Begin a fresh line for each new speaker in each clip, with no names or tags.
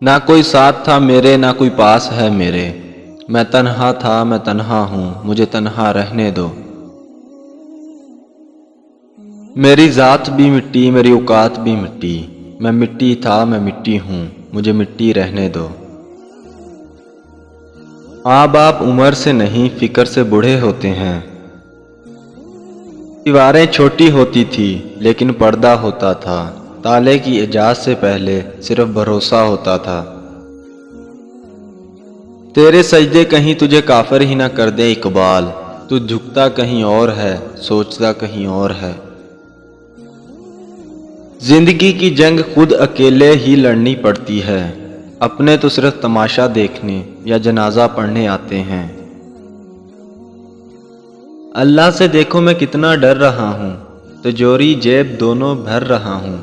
نہ کوئی ساتھ تھا میرے نہ کوئی پاس ہے میرے، میں تنہا تھا میں تنہا ہوں، مجھے تنہا رہنے دو۔ میری ذات بھی مٹی میری اوقات بھی مٹی، میں مٹی تھا میں مٹی ہوں، مجھے مٹی رہنے دو۔ ماں باپ عمر سے نہیں فکر سے بوڑھے ہوتے ہیں۔ دیواریں چھوٹی ہوتی تھی لیکن پردہ ہوتا تھا، تالے کی ایجاد سے پہلے صرف بھروسہ ہوتا تھا۔ تیرے سجدے کہیں تجھے کافر ہی نہ کر دے اقبال، تو جھکتا کہیں اور ہے سوچتا کہیں اور ہے۔ زندگی کی جنگ خود اکیلے ہی لڑنی پڑتی ہے، اپنے تو صرف تماشا دیکھنے یا جنازہ پڑھنے آتے ہیں۔ اللہ سے دیکھو میں کتنا ڈر رہا ہوں، تجوری جیب دونوں بھر رہا ہوں۔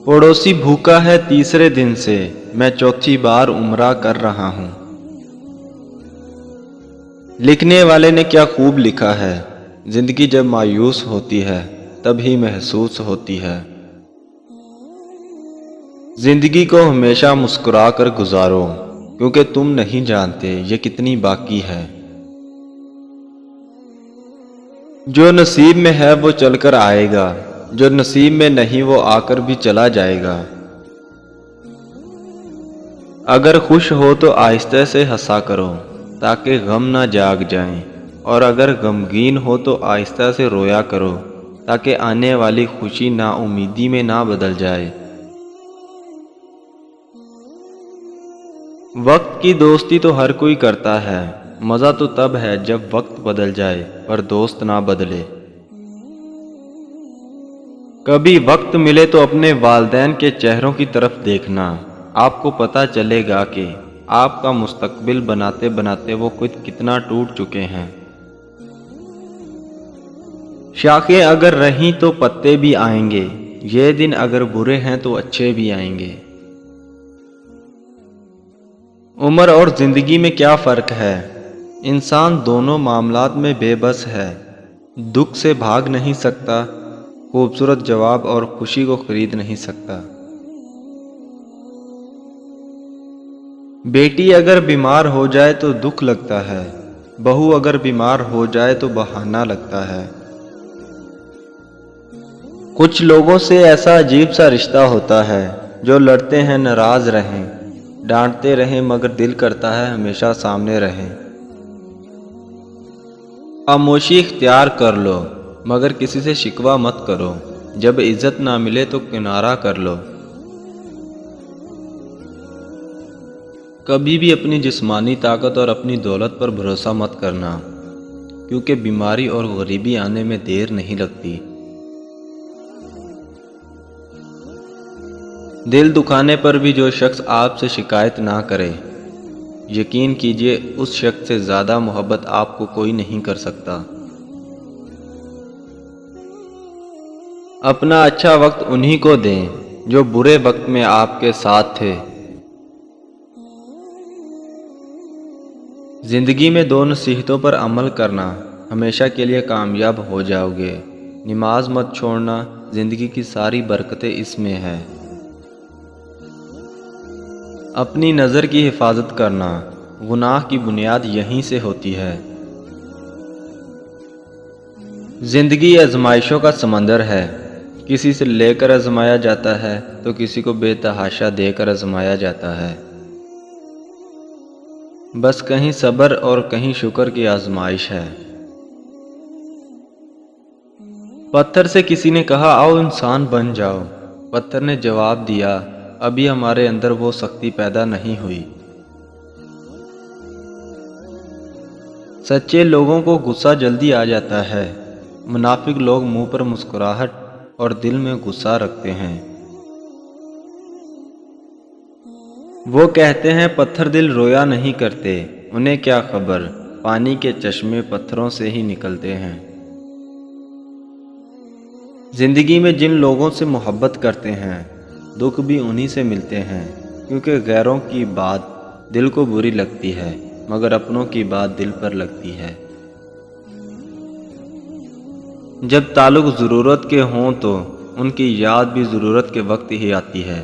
پڑوسی بھوکا ہے تیسرے دن سے، میں چوتھی بار عمرہ کر رہا ہوں۔ لکھنے والے نے کیا خوب لکھا ہے، زندگی جب مایوس ہوتی ہے تب ہی محسوس ہوتی ہے۔ زندگی کو ہمیشہ مسکرا کر گزارو، کیونکہ تم نہیں جانتے یہ کتنی باقی ہے۔ جو نصیب میں ہے وہ چل کر آئے گا، جو نصیب میں نہیں وہ آ کر بھی چلا جائے گا۔ اگر خوش ہو تو آہستہ سے ہنسا کرو تاکہ غم نہ جاگ جائیں، اور اگر غمگین ہو تو آہستہ سے رویا کرو تاکہ آنے والی خوشی نا امیدی میں نہ بدل جائے۔ وقت کی دوستی تو ہر کوئی کرتا ہے، مزہ تو تب ہے جب وقت بدل جائے پر دوست نہ بدلے۔ کبھی وقت ملے تو اپنے والدین کے چہروں کی طرف دیکھنا، آپ کو پتہ چلے گا کہ آپ کا مستقبل بناتے بناتے وہ خود کتنا ٹوٹ چکے ہیں۔ شاخیں اگر رہیں تو پتے بھی آئیں گے، یہ دن اگر برے ہیں تو اچھے بھی آئیں گے۔ عمر اور زندگی میں کیا فرق ہے؟ انسان دونوں معاملات میں بے بس ہے، دکھ سے بھاگ نہیں سکتا، خوبصورت جواب اور خوشی کو خرید نہیں سکتا۔ بیٹی اگر بیمار ہو جائے تو دکھ لگتا ہے، بہو اگر بیمار ہو جائے تو بہانہ لگتا ہے۔ کچھ لوگوں سے ایسا عجیب سا رشتہ ہوتا ہے، جو لڑتے ہیں ناراض رہیں، ڈانٹتے رہیں مگر دل کرتا ہے ہمیشہ سامنے رہیں۔ خاموشی اختیار کر لو مگر کسی سے شکوہ مت کرو، جب عزت نہ ملے تو کنارہ کر لو۔ کبھی بھی اپنی جسمانی طاقت اور اپنی دولت پر بھروسہ مت کرنا، کیونکہ بیماری اور غریبی آنے میں دیر نہیں لگتی۔ دل دکھانے پر بھی جو شخص آپ سے شکایت نہ کرے، یقین کیجئے اس شخص سے زیادہ محبت آپ کو کوئی نہیں کر سکتا۔ اپنا اچھا وقت انہی کو دیں جو برے وقت میں آپ کے ساتھ تھے۔ زندگی میں دو نصیحتوں پر عمل کرنا، ہمیشہ کے لیے کامیاب ہو جاؤ گے۔ نماز مت چھوڑنا، زندگی کی ساری برکتیں اس میں ہے۔ اپنی نظر کی حفاظت کرنا، گناہ کی بنیاد یہیں سے ہوتی ہے۔ زندگی آزمائشوں کا سمندر ہے، کسی سے لے کر آزمایا جاتا ہے تو کسی کو بے تحاشا دے کر آزمایا جاتا ہے۔ بس کہیں صبر اور کہیں شکر کی آزمائش ہے۔ پتھر سے کسی نے کہا آؤ انسان بن جاؤ، پتھر نے جواب دیا ابھی ہمارے اندر وہ سختی پیدا نہیں ہوئی۔ سچے لوگوں کو غصہ جلدی آ جاتا ہے، منافق لوگ منہ پر مسکراہٹ اور دل میں غصہ رکھتے ہیں۔ وہ کہتے ہیں پتھر دل رویا نہیں کرتے، انہیں کیا خبر، پانی کے چشمے پتھروں سے ہی نکلتے ہیں۔ زندگی میں جن لوگوں سے محبت کرتے ہیں، دکھ بھی انہی سے ملتے ہیں، کیونکہ غیروں کی بات دل کو بری لگتی ہے مگر اپنوں کی بات دل پر لگتی ہے۔ جب تعلق ضرورت کے ہوں تو ان کی یاد بھی ضرورت کے وقت ہی آتی ہے۔